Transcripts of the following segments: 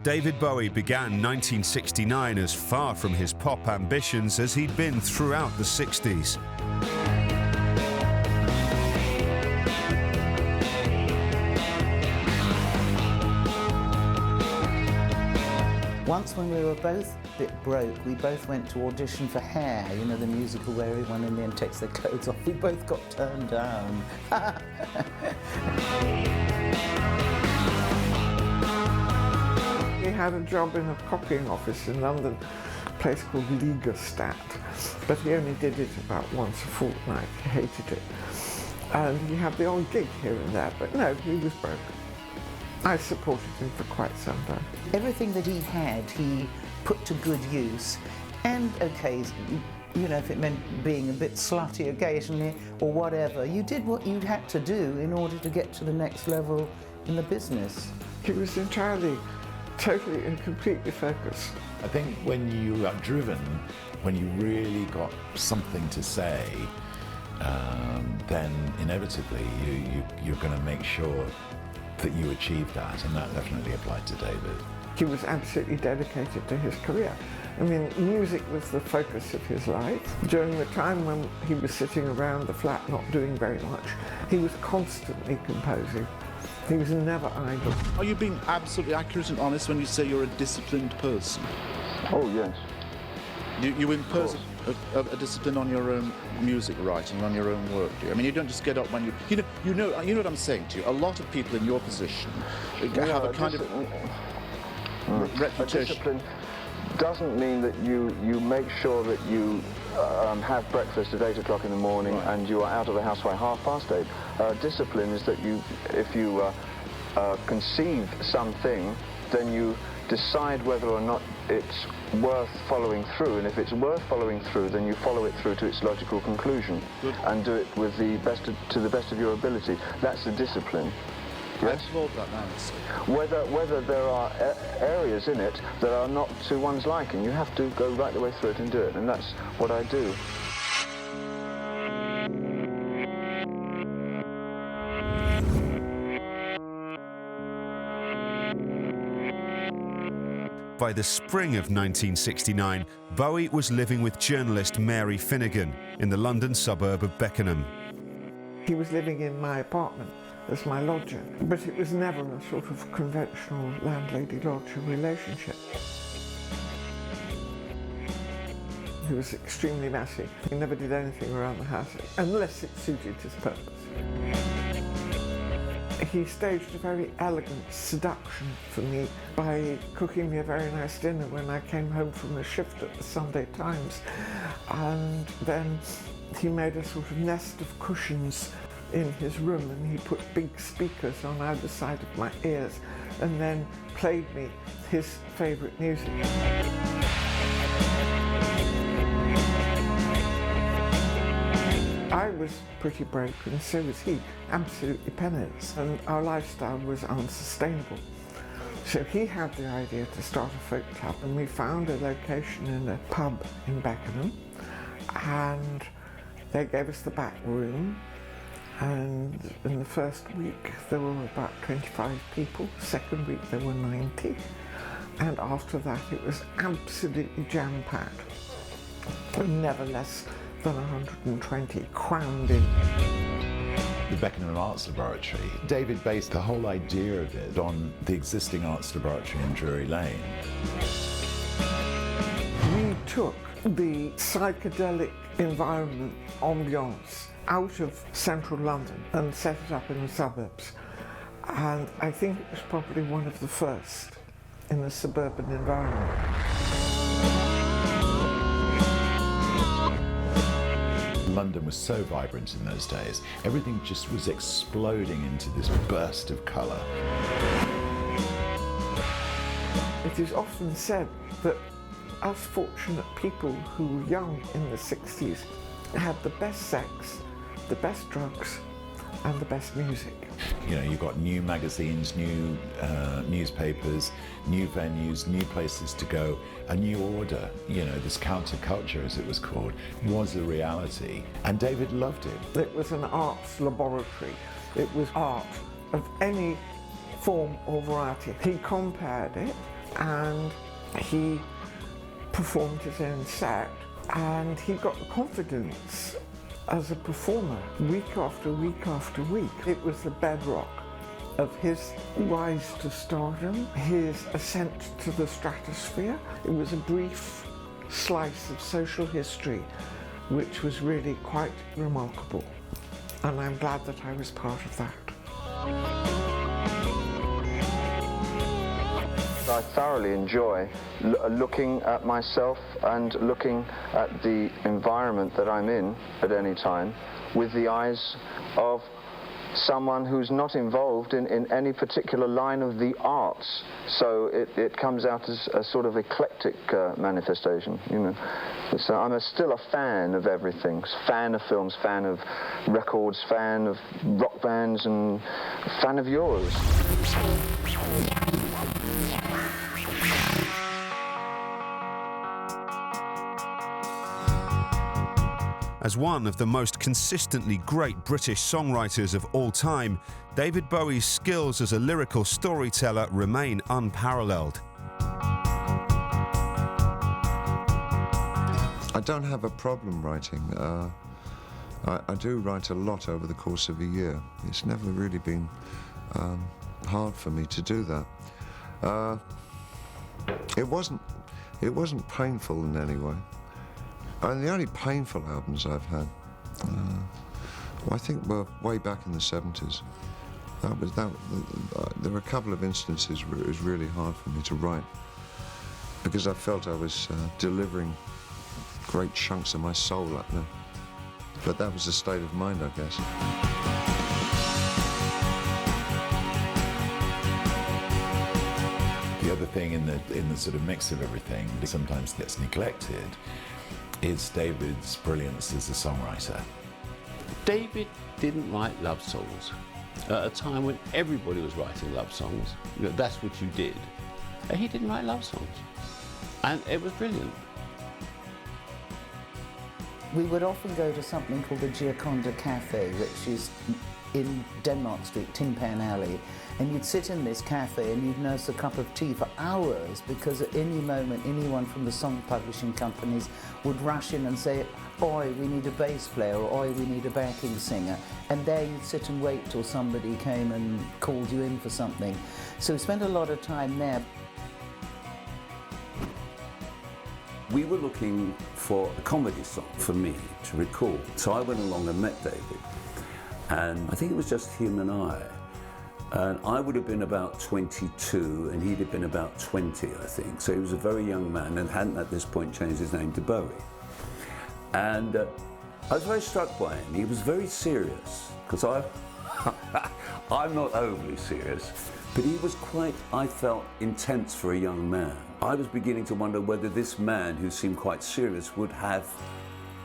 David Bowie began 1969 as far from his pop ambitions as he'd been throughout the 60s. Once when we were both a bit broke, we both went to audition for Hair, you know, the musical where everyone in the end takes their clothes off. We both got turned down. He had a job in a copying office in London, a place called Ligastat, but he only did it about once a fortnight. He hated it. And he had the odd gig here and there, but no, he was broke. I supported him for quite some time. Everything that he had, he put to good use. And okay, you know, if it meant being a bit slutty occasionally or whatever, you did what you had to do in order to get to the next level in the business. He was entirely, totally and completely focused. I think when you are driven, when you really got something to say, then inevitably you're going to make sure that you achieve that, and that definitely applied to David. He was absolutely dedicated to his career. I mean, music was the focus of his life. During the time when he was sitting around the flat not doing very much, he was constantly composing. He was never idle. Are you being absolutely accurate and honest when you say you're a disciplined person? Oh, yes. You impose a discipline on your own music writing, on your own work, do you? I mean, you don't just get up when you know what I'm saying to you. A lot of people in your position have a kind of reputation. A discipline doesn't mean that you make sure that you have breakfast at 8 o'clock in the morning, right, and you are out of the house by 8:30. Discipline is that if you conceive something, then you decide whether or not it's worth following through, and if it's worth following through, then you follow it through to its logical conclusion. Good. And do it with to the best of your ability. That's the discipline. Yes? Whether there are areas in it that are not to one's liking, you have to go right the way through it and do it, and that's what I do. By the spring of 1969, Bowie was living with journalist Mary Finnegan in the London suburb of Beckenham. He was living in my apartment as my lodger, but it was never a sort of conventional landlady-lodger relationship. He was extremely messy. He never did anything around the house unless it suited his purpose. He staged a very elegant seduction for me by cooking me a very nice dinner when I came home from a shift at the Sunday Times. And then he made a sort of nest of cushions in his room, and he put big speakers on either side of my ears and then played me his favourite music. I was pretty broke, and so was he, absolutely penniless, and our lifestyle was unsustainable. So he had the idea to start a folk club, and we found a location in a pub in Beckenham, and they gave us the back room, and in the first week there were about 25 people, second week there were 90, and after that it was absolutely jam-packed, never less than 120 crammed in. The Beckenham Arts Laboratory, David based the whole idea of it on the existing Arts Laboratory in Drury Lane. We took the psychedelic environment, ambiance, out of central London and set it up in the suburbs. And I think it was probably one of the first in a suburban environment. London was so vibrant in those days. Everything just was exploding into this burst of colour. It is often said that us fortunate people who were young in the 60s had the best sex, the best drugs, and the best music. You know, you've got new magazines, new newspapers, new venues, new places to go, a new order. You know, this counterculture, as it was called, was a reality, and David loved it. It was an arts laboratory. It was art of any form or variety. He compared it and he performed his own set, and he got the confidence as a performer week after week after week. It was the bedrock of his rise to stardom, his ascent to the stratosphere. It was a brief slice of social history which was really quite remarkable, and I'm glad that I was part of that. I thoroughly enjoy looking at myself and looking at the environment that I'm in at any time with the eyes of someone who's not involved in any particular line of the arts. So it comes out as a sort of eclectic manifestation, you know. So I'm still a fan of everything, fan of films, fan of records, fan of rock bands, and fan of yours. As one of the most consistently great British songwriters of all time, David Bowie's skills as a lyrical storyteller remain unparalleled. I don't have a problem writing. I do write a lot over the course of a year. It's never really been hard for me to do that. It wasn't painful in any way. And the only painful albums I've had, I think, were way back in the 70s. There were a couple of instances where it was really hard for me to write because I felt I was delivering great chunks of my soul up there. But that was a state of mind, I guess. The other thing in the sort of mix of everything that sometimes gets neglected is David's brilliance as a songwriter. David didn't write love songs at a time when everybody was writing love songs. You know, that's what you did. He didn't write love songs, and it was brilliant. We would often go to something called the Gioconda Cafe, which is in Denmark Street, Tin Pan Alley, and you'd sit in this cafe and you'd nurse a cup of tea for hours, because at any moment anyone from the song publishing companies would rush in and say, "Oi, we need a bass player," or "Oi, we need a backing singer," and there you'd sit and wait till somebody came and called you in for something. So we spent a lot of time there. We were looking for a comedy song for me to record, so I went along and met David, and I think it was just him and I. And I would have been about 22 and he'd have been about 20, I think. So he was a very young man and hadn't at this point changed his name to Bowie. And I was very struck by him. He was very serious, because I'm not overly serious, but he was quite, I felt, intense for a young man. I was beginning to wonder whether this man, who seemed quite serious, would have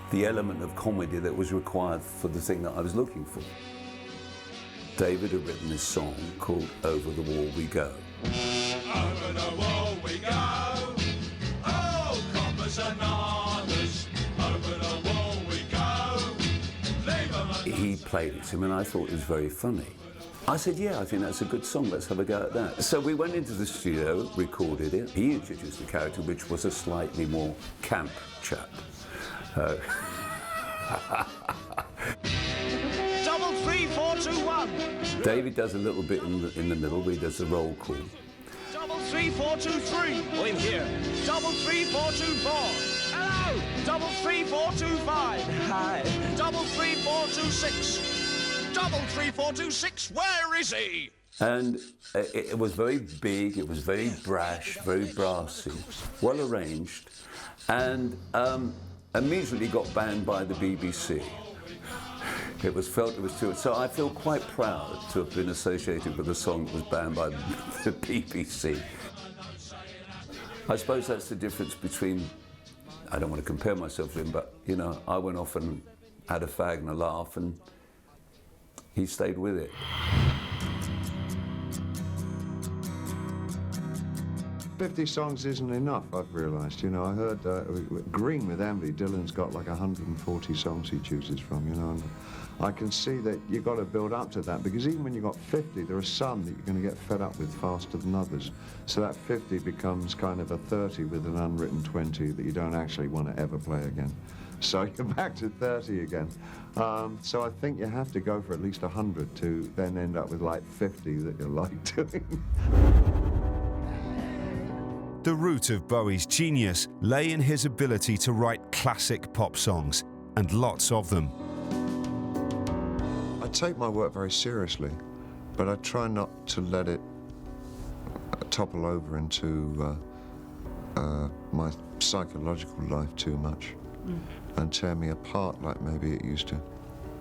the element of comedy that was required for the thing that I was looking for. David had written this song called Over the Wall We Go. Over the wall we go, oh, coppers and others. Over the wall we go, leave 'em. He played it to me and I thought it was very funny. I said, yeah, I think that's a good song, let's have a go at that. So we went into the studio, recorded it. He introduced the character, which was a slightly more camp chap. Double 3 4 2 1. David does a little bit in the middle where he does the roll call. Double 3 4 2 3. Oh, in here. Double 3 4 2 4. Hello. Double 3 4 2 5. Hi. Double 3 4 2 6. Double 3 4 2 6. Where is he? And it was very big, it was very brash, very brassy, well arranged, and immediately got banned by the BBC. It was felt it was too. So I feel quite proud to have been associated with a song that was banned by the BBC. I suppose that's the difference between, I don't want to compare myself to him, but you know, I went off and had a fag and a laugh, and he stayed with it. 50 songs isn't enough, I've realised. You know, I heard Green with Envy, Dylan's got like 140 songs he chooses from, you know. And I can see that you've got to build up to that, because even when you've got 50, there are some that you're going to get fed up with faster than others. So that 50 becomes kind of a 30 with an unwritten 20 that you don't actually want to ever play again. So you're back to 30 again. So I think you have to go for at least 100 to then end up with like 50 that you like doing. The root of Bowie's genius lay in his ability to write classic pop songs, and lots of them. I take my work very seriously, but I try not to let it topple over into my psychological life too much and tear me apart like maybe it used to.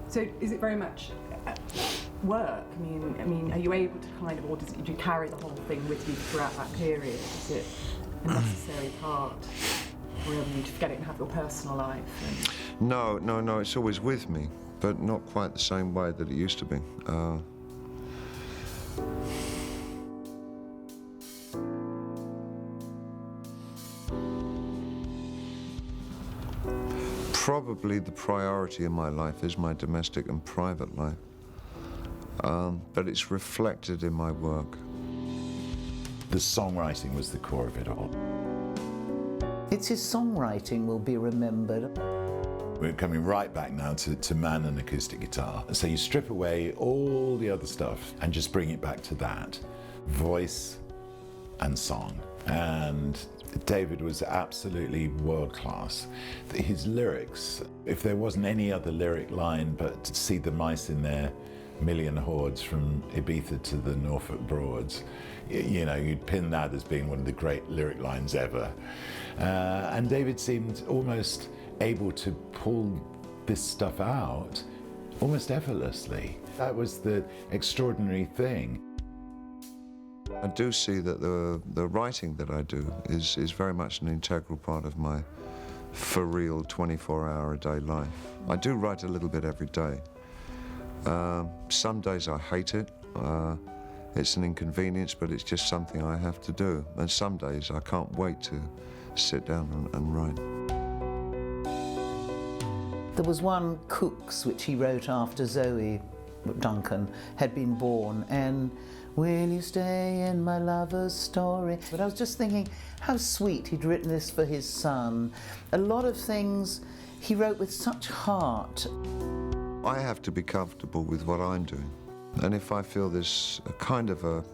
So is it very much work? I mean, are you able to kind of, or do you carry the whole thing with you throughout that period? Is it a necessary part, or are you to forget it and have your personal life? No, it's always with me, but not quite the same way that it used to be. Probably the priority in my life is my domestic and private life, but it's reflected in my work. The songwriting was the core of it all. It's his songwriting will be remembered. We're coming right back now to man and acoustic guitar. So you strip away all the other stuff and just bring it back to that. Voice and song. And David was absolutely world-class. His lyrics, if there wasn't any other lyric line but to see the mice in their million hordes from Ibiza to the Norfolk Broads, you know, you'd pin that as being one of the great lyric lines ever. And David seemed almost able to pull this stuff out almost effortlessly. That was the extraordinary thing. I do see that the writing that I do is very much an integral part of my for real 24-hour-a-day life. I do write a little bit every day. Some days I hate it. It's an inconvenience, but it's just something I have to do. And some days I can't wait to sit down and write. There was one, Cooks, which he wrote after Zoe Duncan had been born, and will you stay in my lover's story? But I was just thinking how sweet he'd written this for his son. A lot of things he wrote with such heart. I have to be comfortable with what I'm doing. And if I feel there's a kind of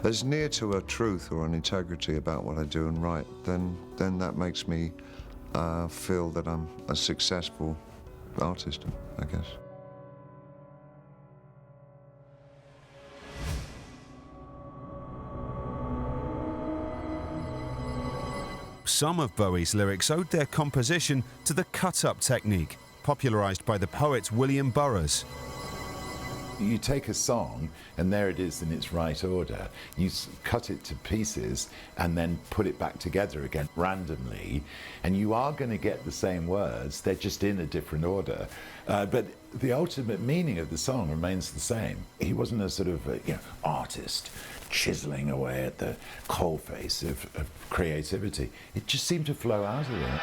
as near to a truth or an integrity about what I do and write, then that makes me feel that I'm a successful artist, I guess. Some of Bowie's lyrics owed their composition to the cut-up technique, popularised by the poet William Burroughs. You take a song, and there it is in its right order. You cut it to pieces and then put it back together again randomly, and you are going to get the same words, they're just in a different order. But the ultimate meaning of the song remains the same. He wasn't a sort of artist chiseling away at the coalface of creativity. It just seemed to flow out of it.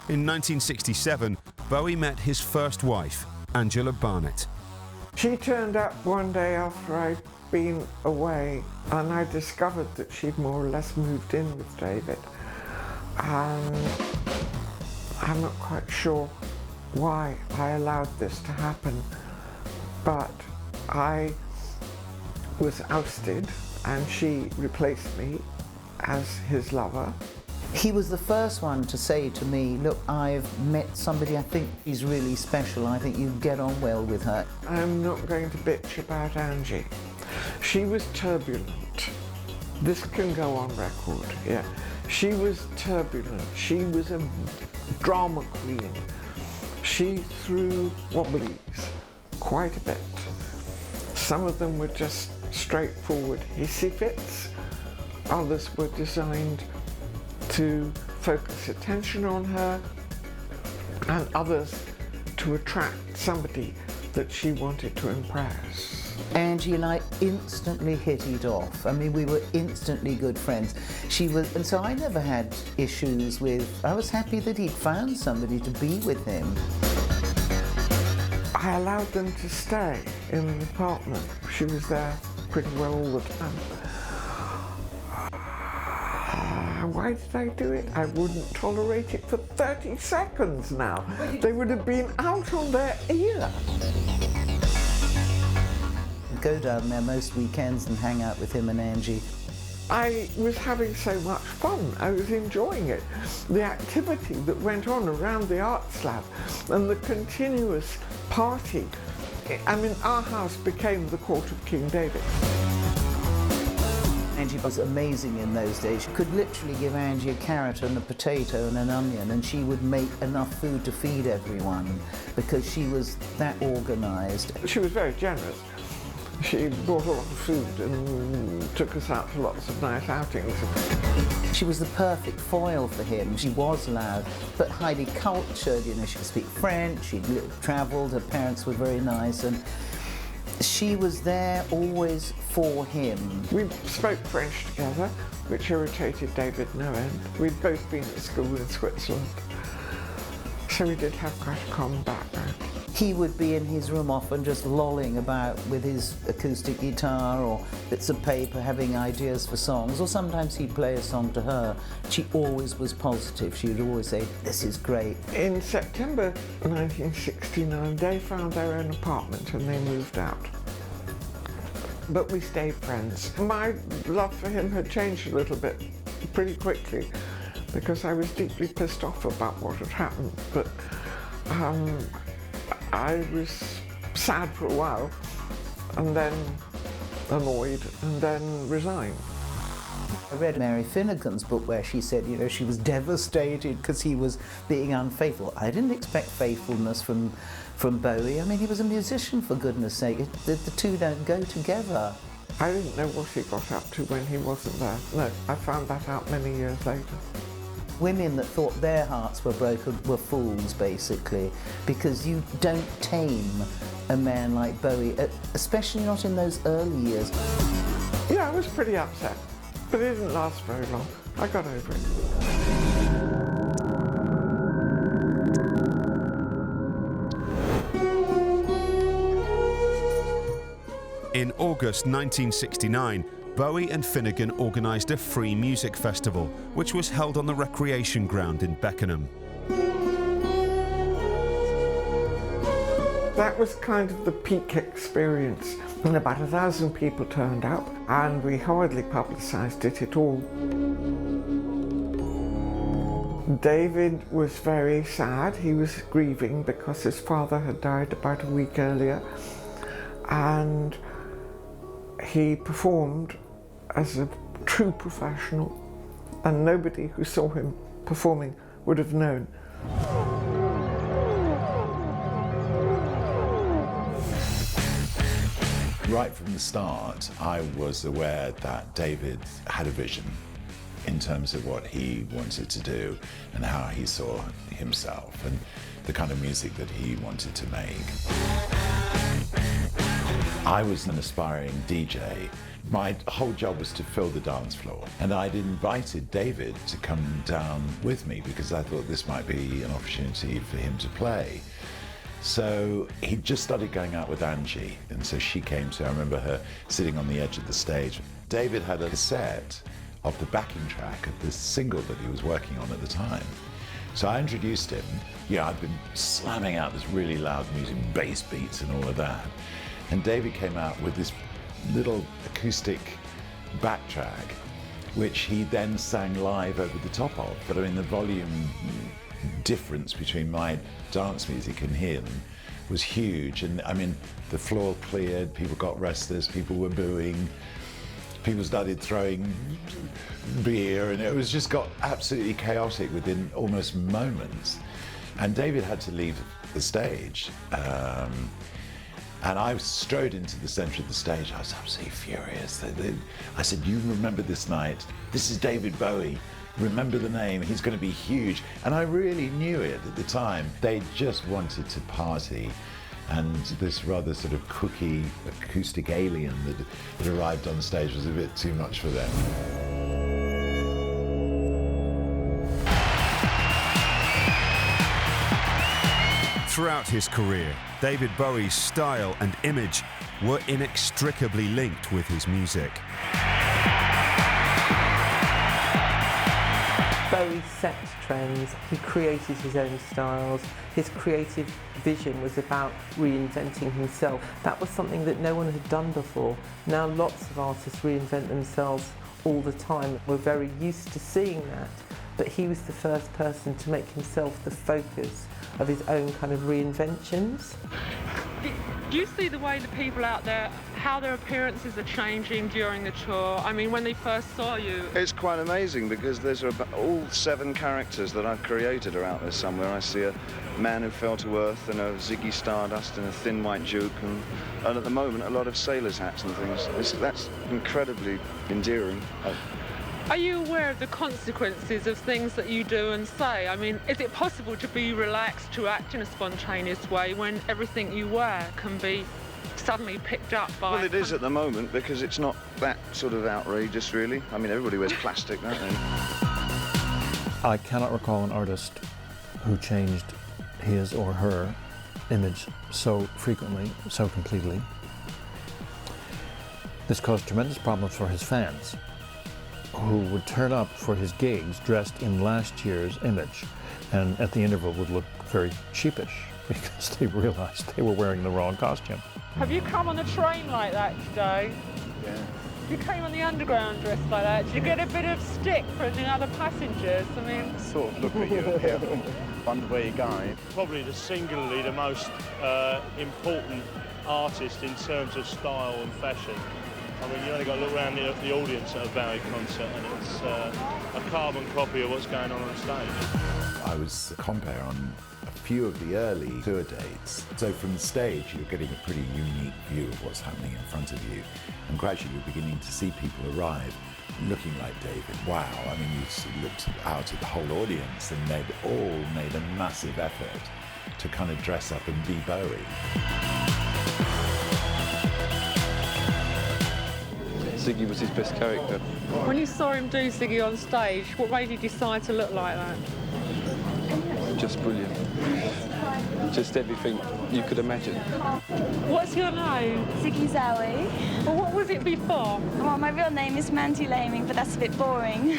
In 1967, Bowie met his first wife, Angela Barnett. She turned up one day after I'd been away, and I discovered that she'd more or less moved in with David. And I'm not quite sure why I allowed this to happen, but I was ousted and she replaced me as his lover. He was the first one to say to me, look, I've met somebody, I think she's really special, I think you get on well with her. I'm not going to bitch about Angie. She was turbulent. This can go on record, yeah. She was turbulent. She was a drama queen. She threw wobblies quite a bit. Some of them were just straightforward hissy fits. Others were designed to focus attention on her, and others to attract somebody that she wanted to impress. Angie and I instantly hit it off. I mean, we were instantly good friends. And so I never had issues with, I was happy that he'd found somebody to be with him. I allowed them to stay in the apartment. She was there pretty well all the time. Why did I do it? I wouldn't tolerate it for 30 seconds now. They would have been out on their ear. Go down there most weekends and hang out with him and Angie. I was having so much fun. I was enjoying it. The activity that went on around the arts lab and the continuous party. I mean, our house became the court of King David. Angie was amazing in those days. She could literally give Angie a carrot and a potato and an onion, and she would make enough food to feed everyone because she was that organised. She was very generous. She bought a lot of food and took us out to lots of nice outings. She was the perfect foil for him. She was loud, but highly cultured. You know, she could speak French, she'd travelled, her parents were very nice, and she was there always for him. We spoke French together, which irritated David no end. We'd both been at school in Switzerland, so we did have quite a common background. He would be in his room often just lolling about with his acoustic guitar or bits of paper having ideas for songs, or sometimes he'd play a song to her. She always was positive. She would always say, "This is great." In September 1969, they found their own apartment and they moved out. But we stayed friends. My love for him had changed a little bit pretty quickly because I was deeply pissed off about what had happened. But I was sad for a while, and then annoyed, and then resigned. I read Mary Finnegan's book where she said, you know, she was devastated because he was being unfaithful. I didn't expect faithfulness from Bowie. I mean, he was a musician, for goodness sake. The two don't go together. I didn't know what he got up to when he wasn't there. No, I found that out many years later. Women that thought their hearts were broken were fools, basically, because you don't tame a man like Bowie, especially not in those early years. Yeah, I was pretty upset, but it didn't last very long. I got over it. In August 1969, Bowie and Finnegan organised a free music festival, which was held on the recreation ground in Beckenham. That was kind of the peak experience. And about 1,000 people turned out, and we hardly publicised it at all. David was very sad. He was grieving because his father had died about a week earlier, and he performed as a true professional, and nobody who saw him performing would have known. Right from the start, I was aware that David had a vision in terms of what he wanted to do and how he saw himself and the kind of music that he wanted to make. I was an aspiring DJ. My whole job was to fill the dance floor, and I'd invited David to come down with me because I thought this might be an opportunity for him to play. So he just started going out with Angie, and so she came to, I remember her sitting on the edge of the stage. David had a cassette of the backing track of this single that he was working on at the time. So I introduced him. Yeah, I'd been slamming out this really loud music, bass beats and all of that. And David came out with this little acoustic backtrack, which he then sang live over the top of. But I mean, the volume difference between my dance music and him was huge. And I mean, the floor cleared, people got restless, people were booing, people started throwing beer, and it was just got absolutely chaotic within almost moments. And David had to leave the stage. And I strode into the centre of the stage. I was absolutely furious. I said, "You remember this night? This is David Bowie. Remember the name. He's going to be huge." And I really knew it at the time. They just wanted to party And this rather sort of kooky acoustic alien that arrived on stage was a bit too much for them. Throughout his career, David Bowie's style and image were inextricably linked with his music. Bowie set trends, he created his own styles, his creative vision was about reinventing himself. That was something that no one had done before. Now lots of artists reinvent themselves all the time. We're very used to seeing that, but he was the first person to make himself the focus of his own kind of reinventions. Do you see the way the people out there, how their appearances are changing during the tour? I mean, when they first saw you... It's quite amazing because there's all 7 characters that I've created are out there somewhere. I see a man who fell to earth and a Ziggy Stardust and a Thin White Duke and at the moment a lot of sailors' hats and things. That's incredibly endearing. Are you aware of the consequences of things that you do and say? I mean, is it possible to be relaxed, to act in a spontaneous way when everything you wear can be suddenly picked up by... Well, it is at the moment because it's not that sort of outrageous, really. I mean, everybody wears plastic, don't they? I cannot recall an artist who changed his or her image so frequently, so completely. This caused tremendous problems for his fans, who would turn up for his gigs dressed in last year's image and at the interval would look very sheepish because they realized they were wearing the wrong costume. Have you come on a train like that today? Yeah. You came on the underground dressed like that. Did you get a bit of stick from the other passengers? I mean... Sort of look at you here, wonder where you're going. Probably singularly the most important artist in terms of style and fashion. I mean, you only got to look around the audience at a Bowie concert and it's a carbon copy of what's going on stage. I was a compere on a few of the early tour dates. So from the stage, you're getting a pretty unique view of what's happening in front of you. And gradually you're beginning to see people arrive looking like David. Wow, I mean, you looked out at the whole audience and they'd all made a massive effort to kind of dress up and be Bowie. Ziggy was his best character. When you saw him do Ziggy on stage, what made you decide to look like that? Just brilliant. Just everything you could imagine. What's your name? Ziggy Zowie. Well, what was it before? Well, my real name is Mandy Laming, but that's a bit boring.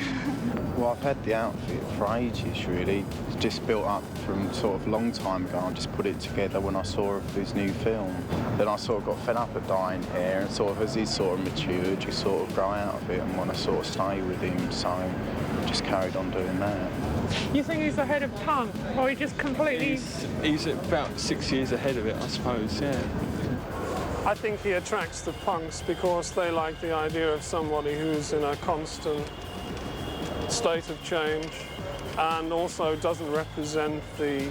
Well, I've had the outfit for ages, really. It's just built up from sort of a long time ago. I just put it together when I saw his new film. Then I sort of got fed up at dyeing hair, and sort of as he sort of matured, you sort of grow out of it and want to sort of stay with him, so I just carried on doing that. You think he's ahead of punk, or he just completely... He's about 6 years ahead of it, I suppose, yeah. I think he attracts the punks because they like the idea of somebody who's in a constant state of change and also doesn't represent the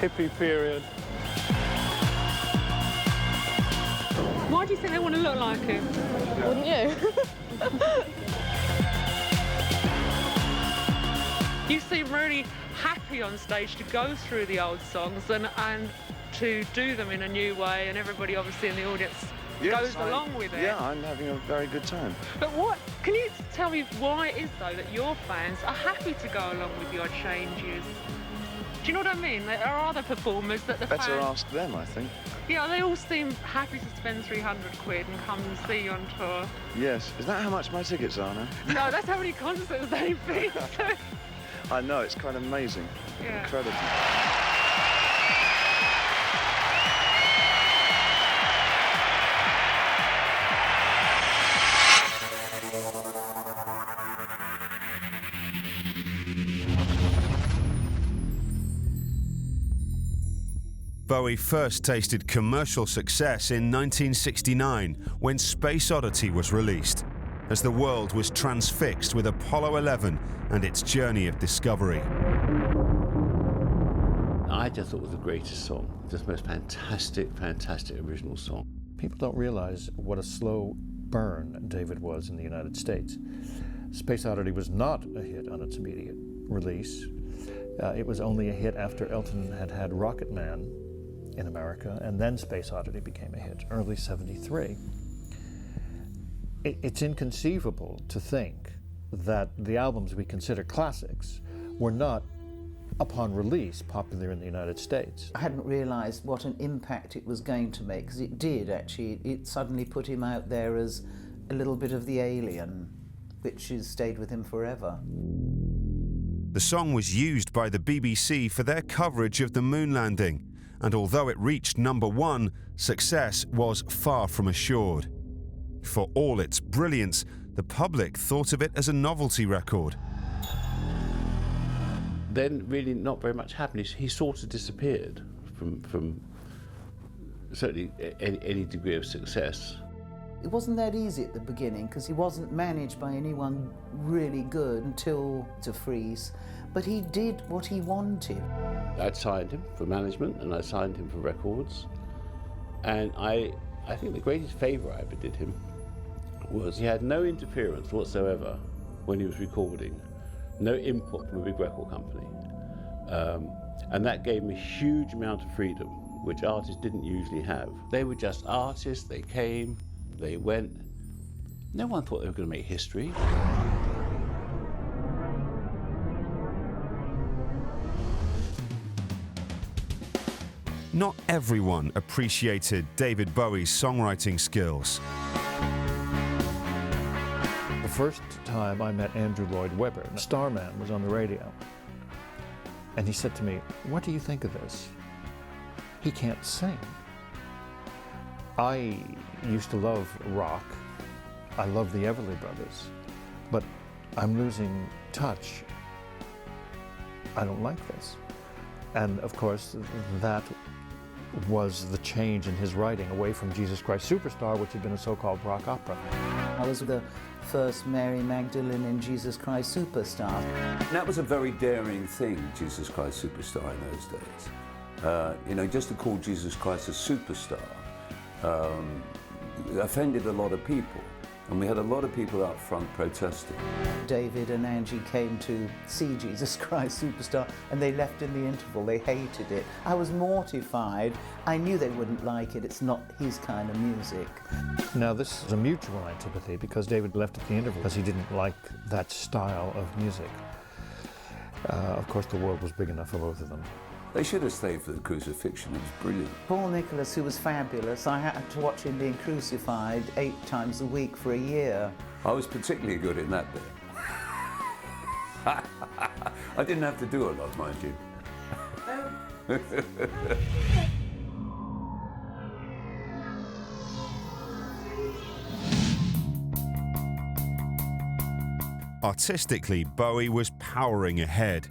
hippie period. Why do you think they want to look like him? Wouldn't you? You seem really happy on stage to go through the old songs and to do them in a new way, and everybody obviously in the audience goes along with it. Yeah, I'm having a very good time. But can you tell me why it is though that your fans are happy to go along with your changes? Do you know what I mean? There are other performers that the fans... Better ask them, I think. Yeah, they all seem happy to spend 300 quid and come and see you on tour. Yes. Is that how much my tickets are now? No, that's how many concerts they've been to. I know, it's quite amazing. Yeah. Incredible. Bowie first tasted commercial success in 1969 when Space Oddity was released, as the world was transfixed with Apollo 11 and its journey of discovery. I just thought it was the greatest song, just the most fantastic, fantastic original song. People don't realize what a slow burn David was in the United States. Space Oddity was not a hit on its immediate release. It was only a hit after Elton had had Rocket Man, in America, and then Space Oddity became a hit, early '73. It's inconceivable to think that the albums we consider classics were not, upon release, popular in the United States. I hadn't realised what an impact it was going to make, because it did actually. It suddenly put him out there as a little bit of the alien, which has stayed with him forever. The song was used by the BBC for their coverage of the moon landing, and although it reached #1, success was far from assured. For all its brilliance, the public thought of it as a novelty record. Then really not very much happened. He sort of disappeared from certainly any degree of success. It wasn't that easy at the beginning, because he wasn't managed by anyone really good until to Freeze, but he did what he wanted. I'd signed him for management and I signed him for records, and I think the greatest favour I ever did him was he had no interference whatsoever when he was recording, no input from a big record company, and that gave him a huge amount of freedom, which artists didn't usually have. They were just artists, they came, they went. No one thought they were going to make history. Not everyone appreciated David Bowie's songwriting skills. The first time I met Andrew Lloyd Webber, Starman was on the radio, and he said to me, "What do you think of this? He can't sing." I used to love rock. I love the Everly Brothers, but I'm losing touch. I don't like this. And of course, that was the change in his writing, away from Jesus Christ Superstar, which had been a so-called rock opera. I was the first Mary Magdalene in Jesus Christ Superstar. And that was a very daring thing, Jesus Christ Superstar, in those days. You know, just to call Jesus Christ a superstar offended a lot of people, and we had a lot of people out front protesting. David and Angie came to see Jesus Christ Superstar, and they left in the interval. They hated it. I was mortified. I knew they wouldn't like it. It's not his kind of music. Now, this is a mutual antipathy, because David left at the interval because he didn't like that style of music. Of course, the world was big enough for both of them. They should have stayed for the crucifixion. It was brilliant. Paul Nicholas, who was fabulous, I had to watch him being crucified 8 times a week for a year. I was particularly good in that bit. I didn't have to do a lot, mind you. Artistically, Bowie was powering ahead.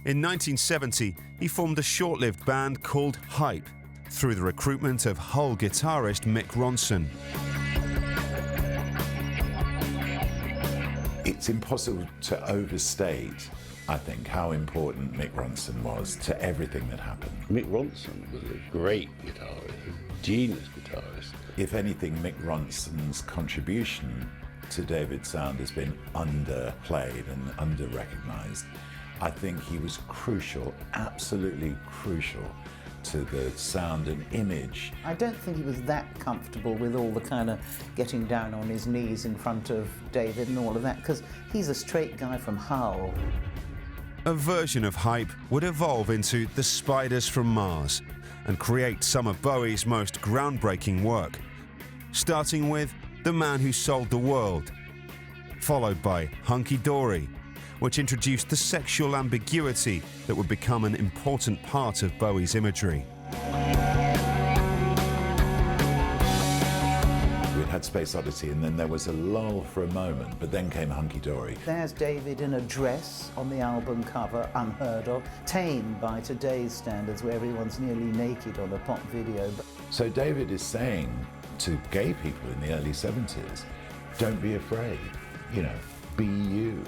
In 1970, he formed a short-lived band called Hype through the recruitment of Hull guitarist Mick Ronson. It's impossible to overstate, I think, how important Mick Ronson was to everything that happened. Mick Ronson was a great guitarist, a genius guitarist. If anything, Mick Ronson's contribution to David's sound has been underplayed and under-recognised. I think he was crucial, absolutely crucial, to the sound and image. I don't think he was that comfortable with all the kind of getting down on his knees in front of David and all of that, because he's a straight guy from Hull. A version of Hype would evolve into The Spiders from Mars and create some of Bowie's most groundbreaking work, starting with The Man Who Sold the World, followed by Hunky Dory, which introduced the sexual ambiguity that would become an important part of Bowie's imagery. We had Space Oddity, and then there was a lull for a moment, but then came Hunky Dory. There's David in a dress on the album cover, unheard of, tame by today's standards, where everyone's nearly naked on a pop video. So David is saying to gay people in the early 70s, don't be afraid, you know, be you.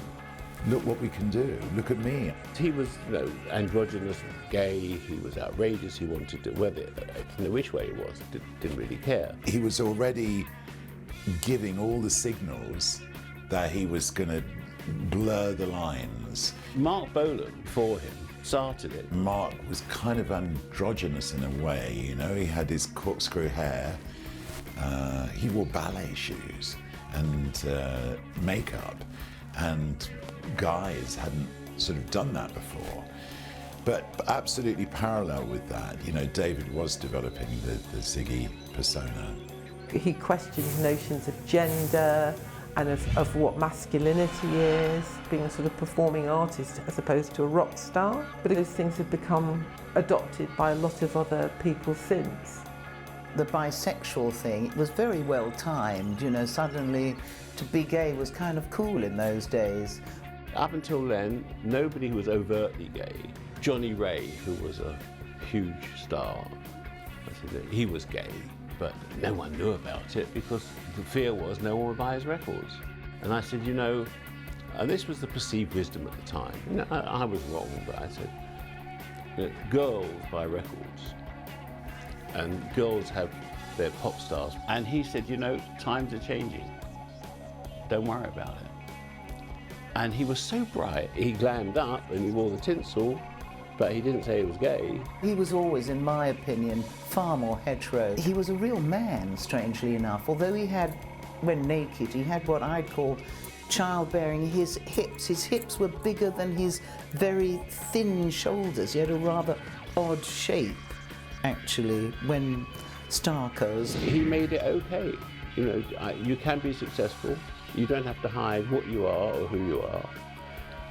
Look what we can do. Look at me. He was, you know, androgynous, gay. He was outrageous. He wanted to, whether, you know, which way he was, didn't really care. He was already giving all the signals that he was going to blur the lines. Mark Bolan, for him, started it. Mark was kind of androgynous in a way, you know. He had his corkscrew hair, he wore ballet shoes and makeup, and guys hadn't sort of done that before. But absolutely parallel with that, you know, David was developing the Ziggy persona. He questioned notions of gender and of what masculinity is, being a sort of performing artist as opposed to a rock star. But those things have become adopted by a lot of other people since. The bisexual thing, it was very well timed, you know, suddenly to be gay was kind of cool in those days. Up until then, nobody was overtly gay. Johnny Ray, who was a huge star, he was gay, but no one knew about it because the fear was no one would buy his records. And I said, you know, and this was the perceived wisdom at the time. You know, I was wrong, but I said, you know, girls buy records and girls have their pop stars. And he said, you know, times are changing. Don't worry about it. And he was so bright, he glammed up and he wore the tinsel, but he didn't say he was gay. He was always, in my opinion, far more hetero. He was a real man, strangely enough. Although he had, when naked, he had what I'd call childbearing. His hips were bigger than his very thin shoulders. He had a rather odd shape, actually, when Starkers. He made it okay. You know, you can be successful. You don't have to hide what you are or who you are.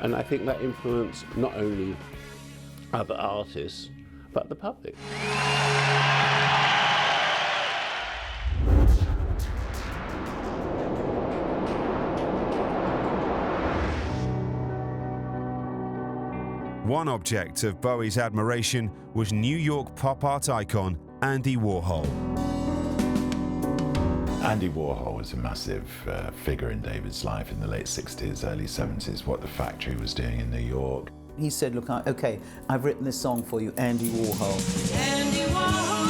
And I think that influenced not only other artists, but the public. One object of Bowie's admiration was New York pop art icon Andy Warhol. Andy Warhol was a massive figure in David's life in the late 60s, early 70s, what the factory was doing in New York. He said, look, okay, I've written this song for you, Andy Warhol. Andy Warhol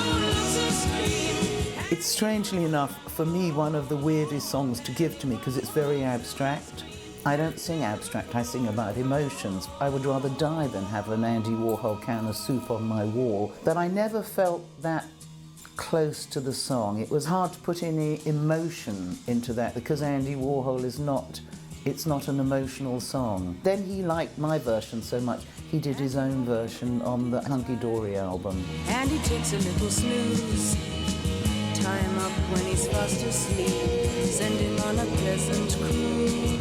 it's strangely enough, for me, one of the weirdest songs to give to me because it's very abstract. I don't sing abstract, I sing about emotions. I would rather die than have an Andy Warhol can of soup on my wall. But I never felt that close to the song. It was hard to put any emotion into that because Andy Warhol is not, it's not an emotional song. Then he liked my version so much, he did his own version on the Hunky Dory album. And he takes a little snooze, tie him up when he's fast asleep, send him on a pleasant cruise.